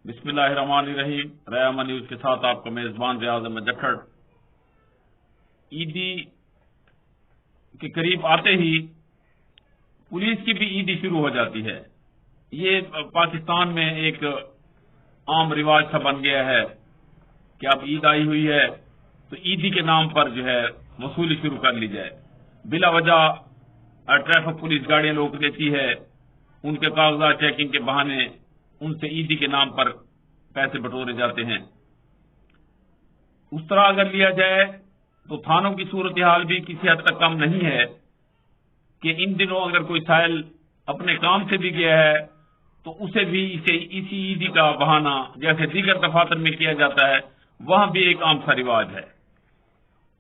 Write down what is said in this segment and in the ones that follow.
बिस्मिल्लाहिर्रहमानिर्रहीम। रयामा न्यूज के साथ आपका मेजबान रियाज अहमद जखड़। ईदी के करीब आते ही पुलिस की भी ईदी शुरू हो जाती है। ये पाकिस्तान में एक आम रिवाज सा बन गया है कि अब ईद आई हुई है तो ईदी के नाम पर जो है वसूली शुरू कर ली जाए। बिला वजह ट्रैफिक पुलिस गाड़ियां रोक देती है, उनके कागजात चेकिंग के बहाने उनसे ईदी के नाम पर पैसे बटोरे जाते हैं। उस तरह अगर लिया जाए तो थानों की सूरत हाल भी किसी हद तक कम नहीं है कि इन दिनों अगर कोई साइल अपने काम से भी गया है तो उसे भी इसी ईदी का बहाना जैसे दीगर दफातर में किया जाता है वहां भी एक आम सा रिवाज है।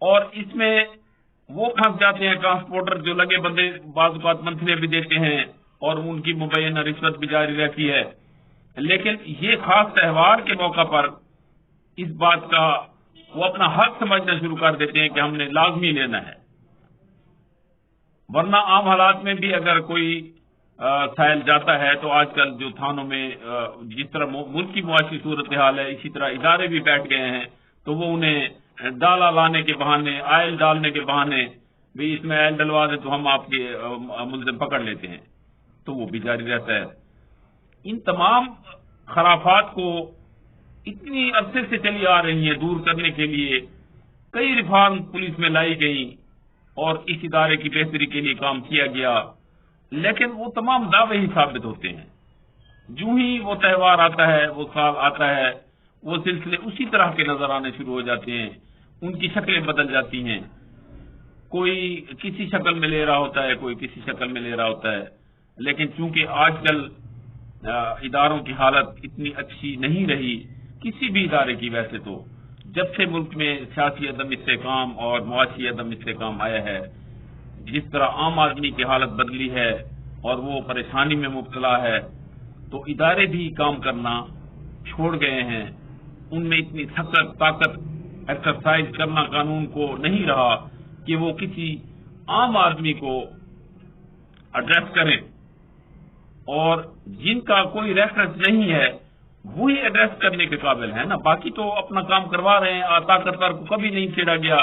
और इसमें वो फंस जाते हैं ट्रांसपोर्टर जो लगे बंदे बाज़ मंथली भी देते हैं और उनकी मुबैना रिश्वत भी जारी रहती है। लेकिन ये खास त्योहार के मौका पर इस बात का वो अपना हक समझना शुरू कर देते हैं कि हमने लाजमी लेना है। वरना आम हालात में भी अगर कोई साइल जाता है तो आजकल जो थानों में जिस तरह मुल्क की मुआशी सूरत हाल है इसी तरह इदारे भी बैठ गए हैं तो वो उन्हें डाला लाने के बहाने, आयल डालने के बहाने भी इसमें आयल डलवा दें तो हम आपके मुल्जिम पकड़ लेते हैं, तो वो भी जारी रहता है। इन तमाम खराफात को इतनी अरसे से चली आ रही है दूर करने के लिए कई रिफॉर्म पुलिस में लाई गई और इस इदारे की बेहतरी के लिए काम किया गया, लेकिन वो तमाम दावे ही साबित होते हैं। जो ही वो त्योहार आता है, वो साल आता है, वो सिलसिले उसी तरह के नजर आने शुरू हो जाते हैं, उनकी शक्लें बदल जाती हैं। कोई किसी शक्ल में ले रहा होता है, कोई किसी शक्ल में ले रहा होता है। लेकिन चूंकि आजकल इदारों की हालत इतनी अच्छी नहीं रही किसी भी इदारे की, वैसे तो जब से मुल्क में सियासी अदम इस्तेकाम और मुआशी अदम इस्तेकाम आया है, जिस तरह आम आदमी की हालत बदली है और वो परेशानी में मुब्तला है, तो इदारे भी काम करना छोड़ गए हैं। उनमें इतनी सख्त ताकत एक्सरसाइज करना कानून को नहीं रहा कि वो किसी आम आदमी को एड्रेस करें, और जिनका कोई रेफरेंस नहीं है वही एड्रेस करने के काबिल है ना। बाकी तो अपना काम करवा रहे हैं। ताकतवर को कभी नहीं छेड़ा गया,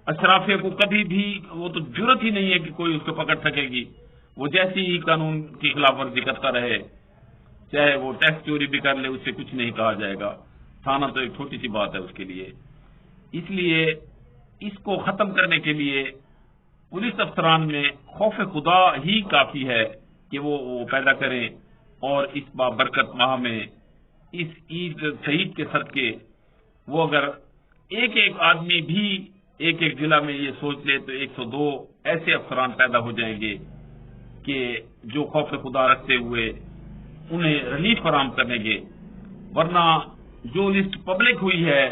अशराफिया को कभी भी वो तो जरूरत ही नहीं है कि कोई उसको पकड़ सकेगी। वो जैसी ही कानून की खिलाफ वर्जी करता रहे, चाहे वो टैक्स चोरी भी कर ले, उससे कुछ नहीं कहा जाएगा। थाना तो एक छोटी सी बात है उसके लिए। इसलिए इसको खत्म करने के लिए पुलिस अफसरान में खौफ खुदा ही काफी है कि वो पैदा करें और इस बाबरकत माह में इस ईद शहीद के सदके वो अगर एक एक आदमी भी एक एक जिला में ये सोच ले तो 102 ऐसे अफसरान पैदा हो जाएंगे कि जो खौफ खुदा रखते हुए उन्हें रिलीफ फराहम करेंगे। वरना जो लिस्ट पब्लिक हुई है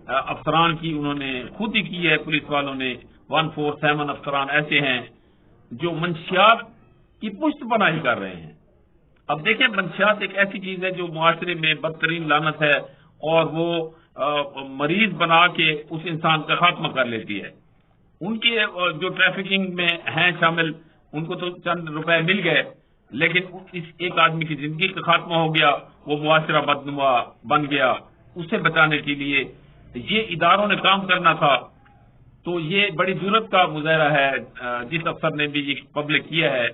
अफसरान की, उन्होंने खुद ही की है, पुलिस वालों ने 147 अफसरान ऐसे हैं जो मंशियात की पुष्ट बनाई कर रहे हैं। अब देखें, मंशियात एक ऐसी चीज है जो मुआशरे में बदतरीन लानत है और वो मरीज बना के उस इंसान का खात्मा कर लेती है। उनके जो ट्रैफिकिंग में हैं शामिल, उनको तो चंद रुपए मिल गए, लेकिन इस एक आदमी की जिंदगी का खात्मा हो गया, वो मुआशरा बदनुमा बन गया। उसे बचाने के लिए ये इदारों ने काम करना था। तो ये बड़ी जरूरत का मुजाहरा है जिस अफसर ने भी ये पब्लिक किया है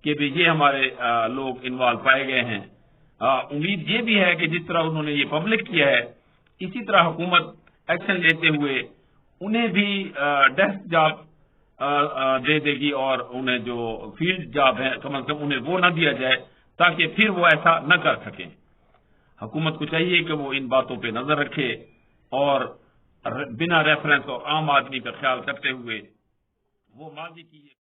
कि भी ये हमारे लोग इन्वॉल्व पाए गए हैं। उम्मीद ये भी है कि जिस तरह उन्होंने ये पब्लिक किया है इसी तरह हुकूमत एक्शन लेते हुए उन्हें भी डेस्क जॉब दे देगी और उन्हें जो फील्ड जॉब है कम से कम उन्हें वो न दिया जाए ताकि फिर वो ऐसा न कर सकें। हुकूमत को चाहिए कि वो इन बातों पे नजर रखे और बिना रेफरेंस और आम आदमी का ख्याल करते हुए वो माजी की